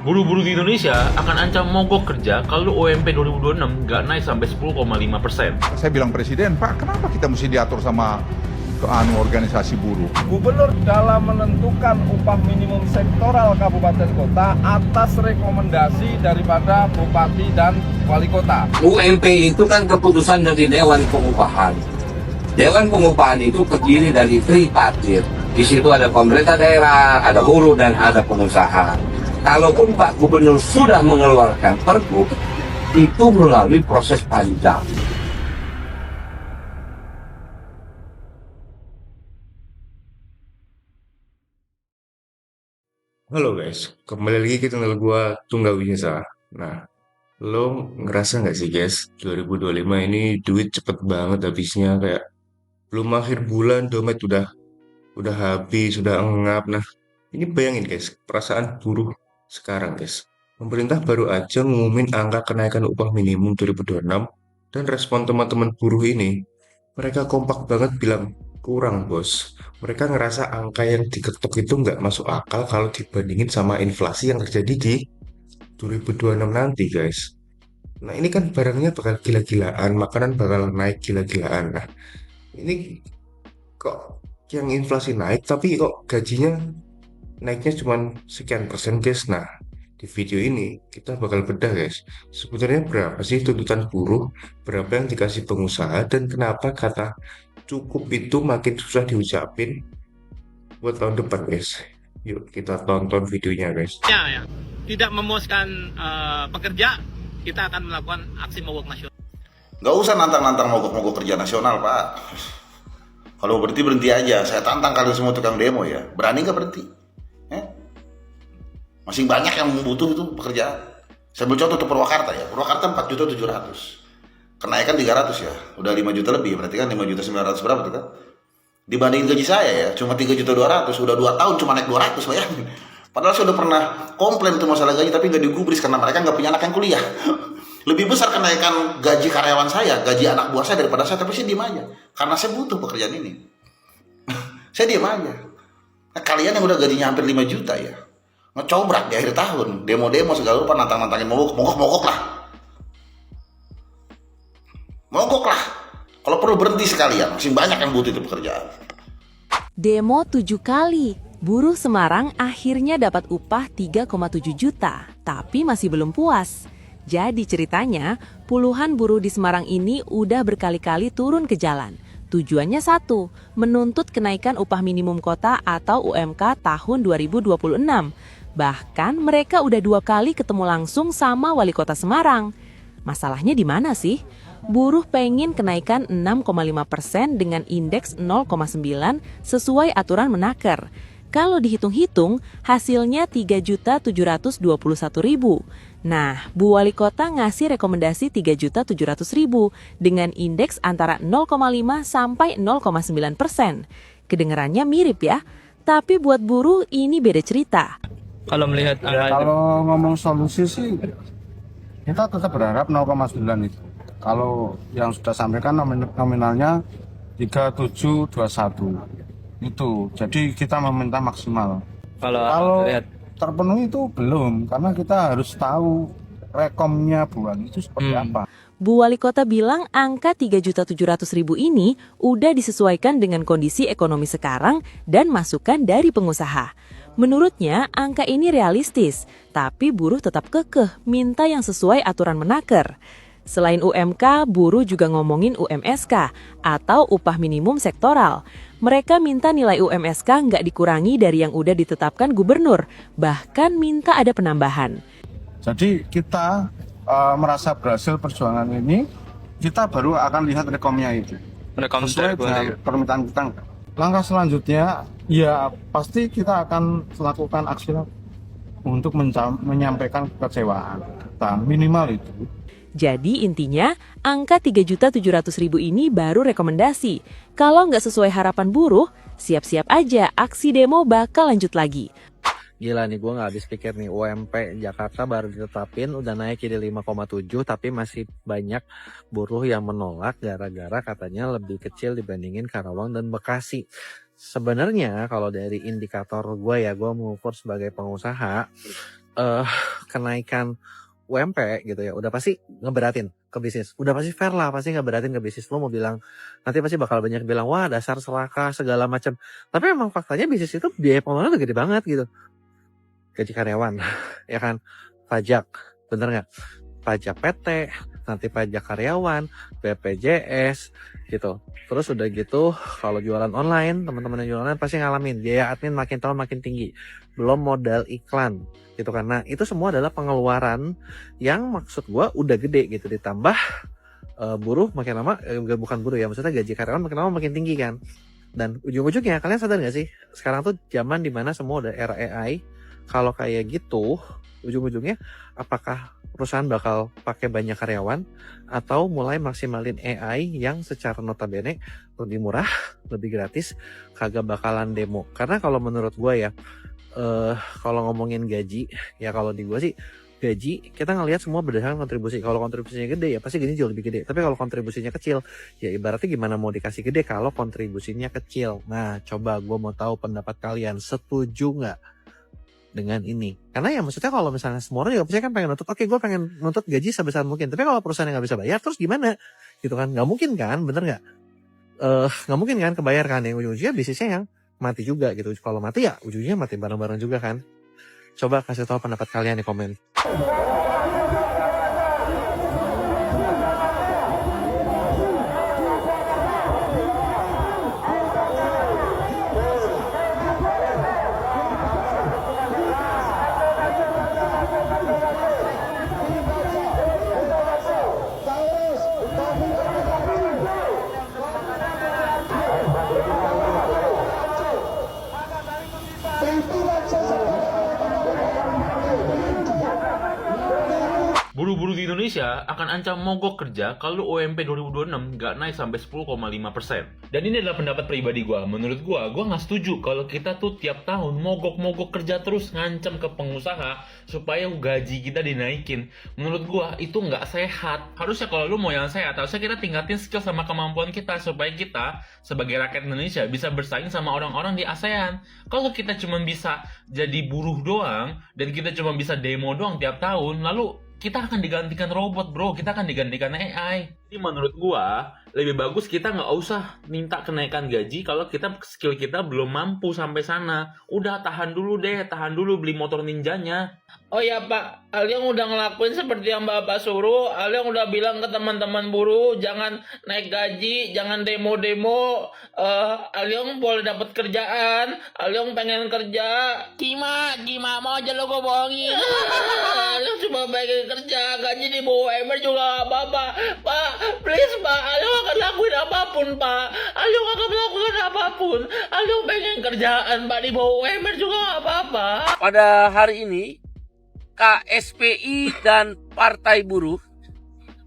Buruh-buruh di Indonesia akan ancam mogok kerja kalau UMP 2026 nggak naik sampai 10,5%. Saya bilang Presiden, Pak, kenapa kita mesti diatur sama organisasi buruh? Gubernur dalam menentukan upah minimum sektoral kabupaten kota atas rekomendasi daripada bupati dan wali kota. UMP itu kan keputusan dari Dewan Pengupahan. Dewan Pengupahan itu terdiri dari tripartit. Di situ ada pemerintah daerah, ada buruh, dan ada pengusaha. Kalaupun Pak Gubernur sudah mengeluarkan pergub, itu melalui proses panjang. Halo guys, kembali lagi ke channel gua Tunggal Winesa. Nah, lo ngerasa nggak sih guys, 2025 ini duit cepet banget habisnya, kayak belum akhir bulan dompet udah habis, udah engap. Nah, ini bayangin guys, perasaan buruh sekarang guys. Pemerintah baru aja ngumumin angka kenaikan upah minimum 2026 dan respon teman-teman buruh ini, mereka kompak banget bilang kurang bos. Mereka ngerasa angka yang diketok itu nggak masuk akal kalau dibandingin sama inflasi yang terjadi di 2026 nanti guys. Nah ini kan barangnya bakal gila-gilaan, makanan bakal naik gila-gilaan. Nah ini kok yang inflasi naik tapi kok gajinya naiknya cuma sekian persen guys. Nah di video ini kita bakal bedah guys, sebenarnya berapa sih tuntutan buruh, berapa yang dikasih pengusaha, dan kenapa kata cukup itu makin susah diucapin buat tahun depan guys. Yuk kita tonton videonya guys. Ya, tidak memuaskan pekerja, kita akan melakukan aksi mogok nasional. Nggak usah nantang-nantang mogok-mogok kerja nasional, Pak. Kalau berhenti aja. Saya tantang kalian semua tukang demo ya. Berani nggak berhenti? Masih banyak yang butuh itu pekerjaan. Saya ambil contoh untuk Purwakarta ya. Purwakarta 4.700.000. Kenaikan 300 ya. Udah 5 juta lebih. Berarti kan 5.900.000 berapa tuh kan? Dibandingin gaji saya ya, cuma 3.200.000. Udah 2 tahun cuma naik 200, bayangin. Padahal saya udah pernah komplain tuh masalah gaji, tapi nggak digubris karena mereka nggak punya anak yang kuliah. Lebih besar kenaikan gaji karyawan saya, gaji anak buah saya daripada saya, tapi saya diem aja. Karena saya butuh pekerjaan ini. Saya diem aja. Nah, kalian yang udah gajinya hampir 5 juta ya, ngecobrak di akhir tahun, demo-demo segala rupa, nantang-nantangin mogok lah. Mogok lah. Kalau perlu berhenti sekalian, masih banyak yang butuh itu pekerjaan. Demo 7 kali. Buruh Semarang akhirnya dapat upah 3,7 juta, tapi masih belum puas. Jadi ceritanya, puluhan buruh di Semarang ini udah berkali-kali turun ke jalan. Tujuannya satu, menuntut kenaikan upah minimum kota atau UMK tahun 2026. Bahkan mereka udah 2 kali ketemu langsung sama wali kota Semarang. Masalahnya di mana sih? Buruh pengen kenaikan 6,5% dengan indeks 0,9 sesuai aturan Menaker. Kalau dihitung-hitung, hasilnya 3.721.000. Nah, Bu Wali Kota ngasih rekomendasi 3.700.000 dengan indeks antara 0,5 sampai 0,9%. Kedengarannya mirip ya, tapi buat buruh ini beda cerita. Kalau melihat Kalau ngomong solusi sih, kita tetap berharap 0,9 itu. Kalau yang sudah sampaikan nominalnya 3721 itu, jadi kita meminta maksimal. Kalau terpenuhi itu belum, karena kita harus tahu rekomnya bulan itu seperti apa. Bu Wali Kota bilang angka 3.700.000 ini udah disesuaikan dengan kondisi ekonomi sekarang dan masukan dari pengusaha. Menurutnya angka ini realistis, tapi buruh tetap kekeh minta yang sesuai aturan Menaker. Selain UMK, buruh juga ngomongin UMSK atau upah minimum sektoral. Mereka minta nilai UMSK nggak dikurangi dari yang udah ditetapkan gubernur, bahkan minta ada penambahan. Jadi kita merasa berhasil perjuangan ini, kita baru akan lihat rekomnya itu. Sesuai dengan permintaan kita. Langkah selanjutnya, ya pasti kita akan melakukan aksi untuk menyampaikan kekecewaan. Kita minimal itu. Jadi intinya, angka 3.700.000 ini baru rekomendasi. Kalau nggak sesuai harapan buruh, siap-siap aja aksi demo bakal lanjut lagi. Gila nih, gue nggak habis pikir nih, UMP Jakarta baru ditetapin udah naik jadi 5,7, tapi masih banyak buruh yang menolak gara-gara katanya lebih kecil dibandingin Karawang dan Bekasi. Sebenarnya kalau dari indikator gue ya, gue mengukur sebagai pengusaha, kenaikan UMP gitu ya, udah pasti ngeberatin ke bisnis. Udah pasti fair lah, pasti ngeberatin ke bisnis. Lo mau bilang, nanti pasti bakal banyak bilang, wah dasar serakah segala macam. Tapi emang faktanya bisnis itu biaya pengeluaran udah gede banget gitu. Gaji karyawan, ya kan, pajak, bener nggak? Pajak PT, nanti pajak karyawan, BPJS, gitu. Terus udah gitu, kalau jualan online, teman-teman yang jualan online pasti ngalamin biaya admin makin tahun makin tinggi. Belum modal iklan, gitu. Karena itu semua adalah pengeluaran yang maksud gua udah gede gitu. Ditambah buruh makin lama, bukan buruh ya, maksudnya gaji karyawan makin lama makin tinggi kan. Dan ujung-ujungnya kalian sadar gak sih, sekarang tuh zaman dimana semua udah era AI. Kalau kayak gitu, ujung-ujungnya apakah perusahaan bakal pakai banyak karyawan atau mulai maksimalin AI yang secara notabene lebih murah, lebih gratis, kagak bakalan demo. Karena kalau menurut gue ya, kalau ngomongin gaji, ya kalau di gue sih gaji kita ngelihat semua berdasarkan kontribusi. Kalau kontribusinya gede ya pasti gaji jauh lebih gede. Tapi kalau kontribusinya kecil, ya ibaratnya gimana mau dikasih gede kalau kontribusinya kecil. Nah, coba gue mau tahu pendapat kalian, setuju nggak dengan ini? Karena ya maksudnya kalau misalnya semua orang juga pasti kan pengen nuntut, oke gue pengen nuntut gaji sebesar mungkin, tapi kalau perusahaan yang nggak bisa bayar terus gimana gitu kan? Nggak mungkin kan, bener nggak? Nggak mungkin kan kebayar kan, yang ujung-ujungnya bisnisnya yang mati juga gitu. Kalau mati ya ujungnya mati bareng-bareng juga kan. Coba kasih tahu pendapat kalian di komen. Buruh-buruh di Indonesia akan ancam mogok kerja kalau UMP 2026 nggak naik sampai 10,5%. Dan ini adalah pendapat pribadi gue. Menurut gue nggak setuju kalau kita tuh tiap tahun mogok kerja terus ngancam ke pengusaha supaya gaji kita dinaikin. Menurut gue itu nggak sehat. Harusnya kalau lu mau yang sehat, harusnya kita tingkatin skill sama kemampuan kita supaya kita sebagai rakyat Indonesia bisa bersaing sama orang-orang di ASEAN. Kalau kita cuma bisa jadi buruh doang dan kita cuma bisa demo doang tiap tahun, lalu kita akan digantikan robot, bro. Kita akan digantikan AI. Jadi menurut gua lebih bagus kita nggak usah minta kenaikan gaji kalau skill kita belum mampu sampai sana. Udah tahan dulu beli motor ninjanya. Oh ya Pak, Aliong udah ngelakuin seperti yang Bapak suruh. Aliong udah bilang ke teman-teman buruh jangan naik gaji, jangan demo-demo. Aliong boleh dapat kerjaan. Aliong pengen kerja. Gima mau aja lo gue bohongin. Aliong cuma pengen kerja, gaji di bawah UMR juga gak apa-apa. Pak, please Pak, Aliong akan lakuin apapun Pak. Aliong akan melakukan apapun. Aliong pengen kerjaan Pak, di bawah UMR juga gak apa-apa. Pada hari ini KSPI dan Partai Buruh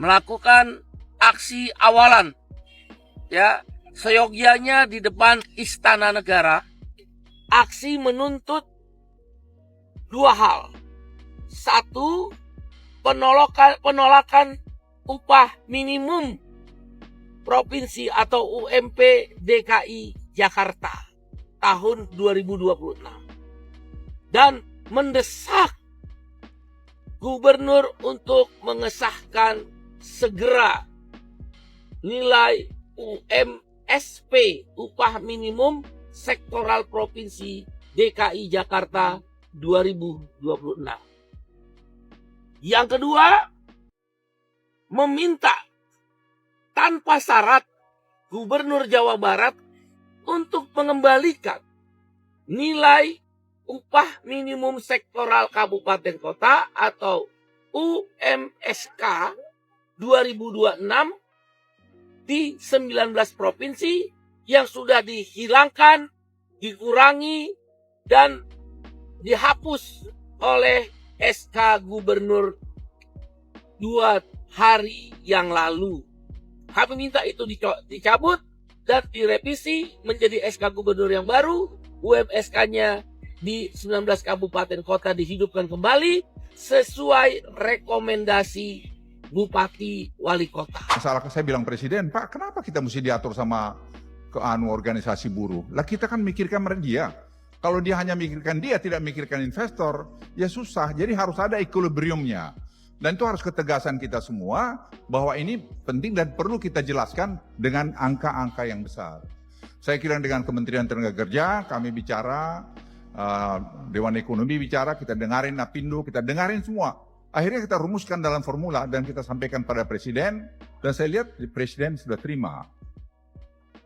melakukan aksi awalan ya seyogyanya di depan Istana Negara. Aksi menuntut dua hal. Satu, penolakan upah minimum provinsi atau UMP DKI Jakarta tahun 2026 dan mendesak Gubernur untuk mengesahkan segera nilai UMSP upah minimum sektoral provinsi DKI Jakarta 2026. Yang kedua, meminta tanpa syarat Gubernur Jawa Barat untuk mengembalikan nilai upah minimum sektoral kabupaten kota atau UMSK 2026 di 19 provinsi yang sudah dihilangkan, dikurangi, dan dihapus oleh SK Gubernur 2 hari yang lalu. Kami minta itu dicabut dan direvisi menjadi SK Gubernur yang baru, UMSK-nya di 19 kabupaten kota dihidupkan kembali sesuai rekomendasi Bupati Wali Kota. Masalah saya bilang Presiden, Pak, kenapa kita mesti diatur sama organisasi buruh? Lah kita kan mikirkan dia. Kalau dia hanya mikirkan dia, tidak mikirkan investor, ya susah. Jadi harus ada equilibriumnya. Dan itu harus ketegasan kita semua bahwa ini penting dan perlu kita jelaskan dengan angka-angka yang besar. Saya kira dengan Kementerian Tenaga Kerja kami bicara, Dewan Ekonomi bicara, kita dengarin Apindo, kita dengarin semua. Akhirnya kita rumuskan dalam formula dan kita sampaikan pada Presiden, dan saya lihat Presiden sudah terima.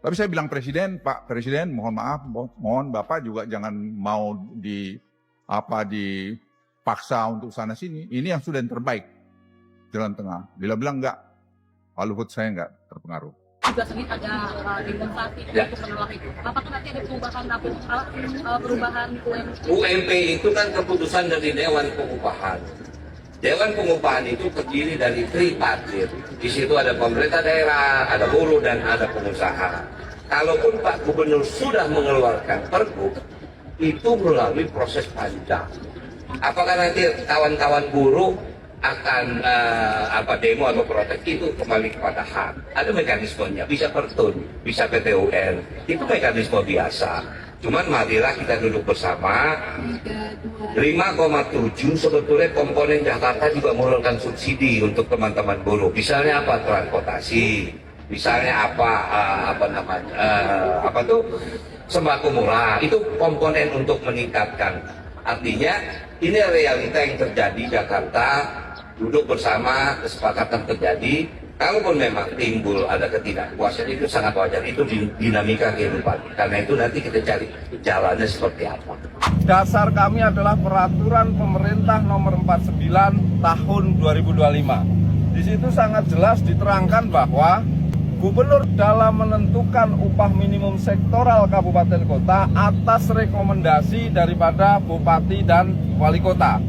Tapi saya bilang Presiden, Pak Presiden, mohon maaf, mohon Bapak juga jangan mau dipaksa untuk sana sini. Ini yang sudah yang terbaik jalan tengah. Bila bilang enggak, Pak Luhut saya enggak terpengaruh. Juga sedikit ada demonstrasi untuk menolak itu. Apakah nanti ada perubahan UMP itu kan keputusan dari Dewan Pengupahan. Dewan Pengupahan itu terdiri dari tripartit. Di situ ada pemerintah daerah, ada buruh, dan ada pengusaha. Kalaupun Pak Gubernur sudah mengeluarkan pergub, itu melalui proses panjang. Apakah nanti kawan-kawan buruh akan demo atau protes, itu kembali kepada hak. Ada mekanismenya, bisa pertun, bisa PT UN. Itu mekanisme biasa. Cuman marilah kita duduk bersama. 5,7 sebetulnya komponen Jakarta juga mengeluarkan subsidi untuk teman-teman buruh. Misalnya apa? Transportasi. Misalnya sembako murah. Itu komponen untuk meningkatkan. Artinya ini realita yang terjadi Jakarta. Duduk bersama, kesepakatan terjadi. Kalaupun memang timbul ada ketidakpuasan, itu sangat wajar. Itu dinamika kehidupan. Karena itu nanti kita cari jalannya seperti apa. Dasar kami adalah peraturan pemerintah nomor 49 tahun 2025. Di situ sangat jelas diterangkan bahwa Gubernur dalam menentukan upah minimum sektoral kabupaten kota atas rekomendasi daripada Bupati dan Wali Kota.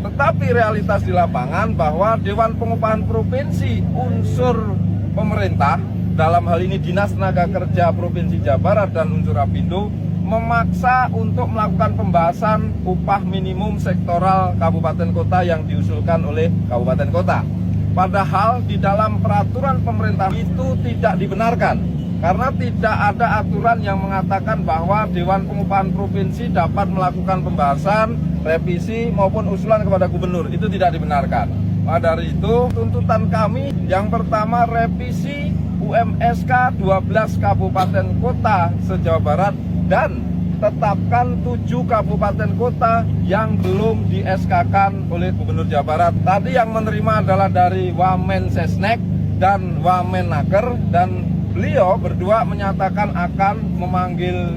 Tetapi realitas di lapangan bahwa Dewan Pengupahan Provinsi unsur pemerintah, dalam hal ini Dinas Tenaga Kerja Provinsi Jawa Barat dan unsur Apindo, memaksa untuk melakukan pembahasan upah minimum sektoral kabupaten kota yang diusulkan oleh kabupaten kota. Padahal di dalam peraturan pemerintah itu tidak dibenarkan, karena tidak ada aturan yang mengatakan bahwa Dewan Pengupahan Provinsi dapat melakukan pembahasan, revisi maupun usulan kepada gubernur. Itu tidak dibenarkan. Maka dari itu tuntutan kami yang pertama, revisi UMSK 12 kabupaten kota se-Jawa Barat dan tetapkan 7 kabupaten kota yang belum di SK-kan oleh Gubernur Jawa Barat. Tadi yang menerima adalah dari Wamen Sesnek dan Wamenaker, dan beliau berdua menyatakan akan memanggil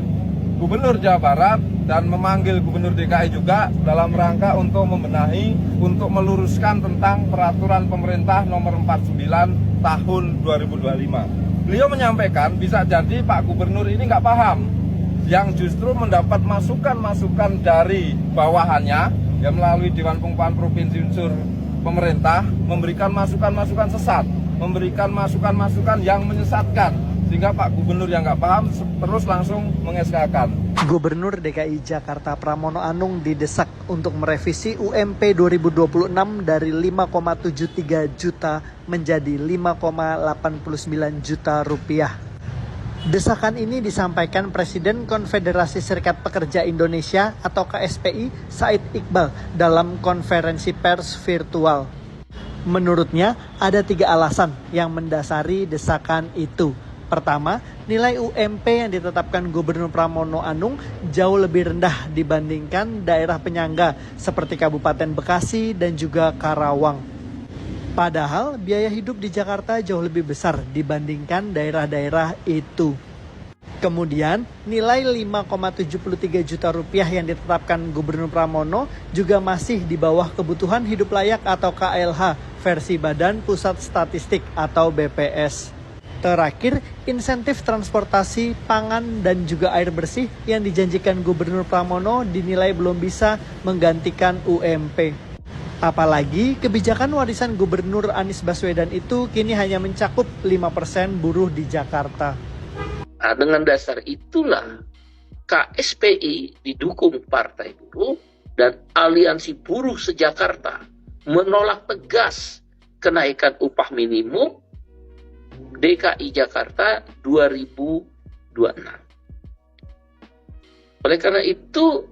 Gubernur Jawa Barat dan memanggil Gubernur DKI juga dalam rangka untuk membenahi, untuk meluruskan tentang peraturan pemerintah nomor 49 tahun 2025. Beliau menyampaikan bisa jadi Pak Gubernur ini nggak paham, yang justru mendapat masukan-masukan dari bawahannya, yang melalui Dewan Pengupahan Provinsi unsur pemerintah, memberikan masukan-masukan sesat, memberikan masukan-masukan yang menyesatkan, sehingga Pak Gubernur yang nggak paham terus langsung mengeskakan. Gubernur DKI Jakarta Pramono Anung didesak untuk merevisi UMP 2026 dari 5,73 juta menjadi 5,89 juta rupiah. Desakan ini disampaikan Presiden Konfederasi Serikat Pekerja Indonesia atau KSPI Said Iqbal dalam konferensi pers virtual. Menurutnya ada 3 alasan yang mendasari desakan itu. Pertama, nilai UMP yang ditetapkan Gubernur Pramono Anung jauh lebih rendah dibandingkan daerah penyangga seperti Kabupaten Bekasi dan juga Karawang. Padahal biaya hidup di Jakarta jauh lebih besar dibandingkan daerah-daerah itu. Kemudian, nilai 5,73 juta rupiah yang ditetapkan Gubernur Pramono juga masih di bawah kebutuhan hidup layak atau KLH versi Badan Pusat Statistik atau BPS. Terakhir, insentif transportasi, pangan, dan juga air bersih yang dijanjikan Gubernur Pramono dinilai belum bisa menggantikan UMP. Apalagi kebijakan warisan Gubernur Anies Baswedan itu kini hanya mencakup 5% buruh di Jakarta. Nah, dengan dasar itulah KSPI didukung Partai Buruh dan Aliansi Buruh se-Jakarta menolak tegas kenaikan upah minimum DKI Jakarta 2026. Oleh karena itu,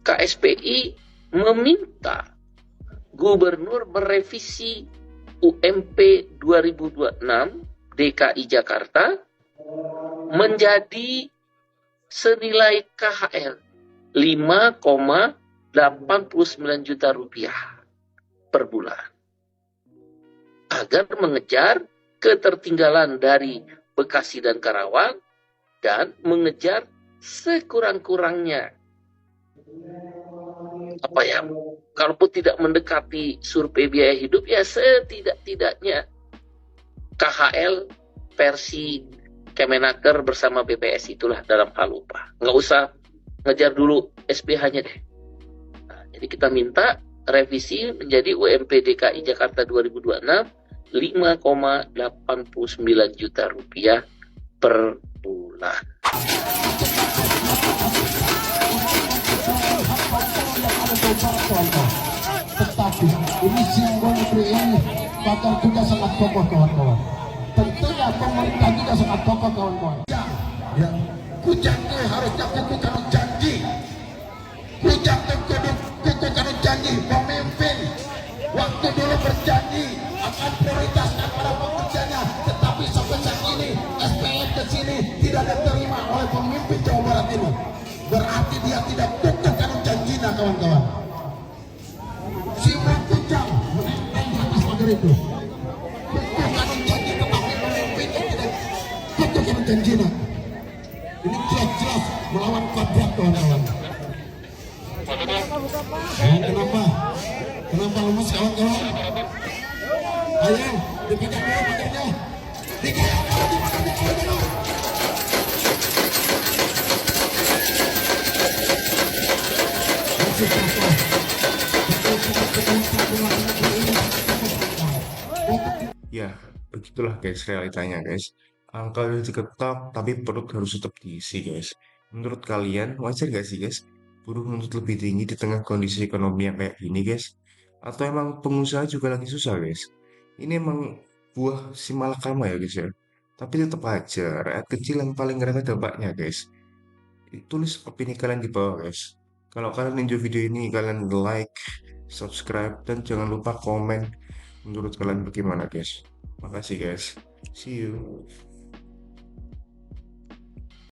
KSPI meminta Gubernur merevisi UMP 2026 DKI Jakarta menjadi senilai KHL 5,89 juta rupiah per bulan agar mengejar ketertinggalan dari Bekasi dan Karawang dan mengejar sekurang-kurangnya kalaupun tidak mendekati survei biaya hidup, ya setidak-tidaknya KHL versi Kemenaker bersama BPS itulah dalam hal upah. Nggak usah ngejar dulu SPH-nya deh. Nah, jadi kita minta revisi menjadi UMP DKI Jakarta 2026 5,89 juta rupiah per bulan. Tetapi ini simbol negeri ini bakal juga sangat kokoh kawan-kawan. Tentunya pemerintah juga sangat kokoh kawan-kawan. Ya, kujanti harusnya kuku kanu janji. Kujanti kuku kanu janji pemimpin. Waktu dulu berjanji akan prioritaskan para pekerjanya, tetapi sampai saat ini SPM ke sini tidak diterima oleh pemimpin Jawa Barat ini. Berarti dia tidak kuku kanu janjinya kawan-kawan. Simon Kujang menentang di atas pagar itu. Bukan janji tetapi pemimpin yang tidak kutukan janjinya. Ini jelas-jelas melawan kodrat kawan-kawan. Kenapa? Kenapa lemas kawan-kawan? Ayo, dipegang dulu pagarnya. Dipegang dulu kawan-kawan. Masih apa? Ya, begitulah guys realitanya guys. Angka udah diketok, tapi perut harus tetap diisi guys. Menurut kalian, wajar gak sih guys? Buruh menuntut lebih tinggi di tengah kondisi ekonomi yang kayak gini guys? Atau emang pengusaha juga lagi susah guys? Ini emang buah si malakama ya guys ya. Tapi tetap aja, rakyat kecil yang paling ngerasain dampaknya guys. Tulis opini kalian di bawah guys. Kalau kalian enjoy video ini, kalian like, subscribe, dan jangan lupa komen menurut kalian bagaimana guys. Makasih guys. See you.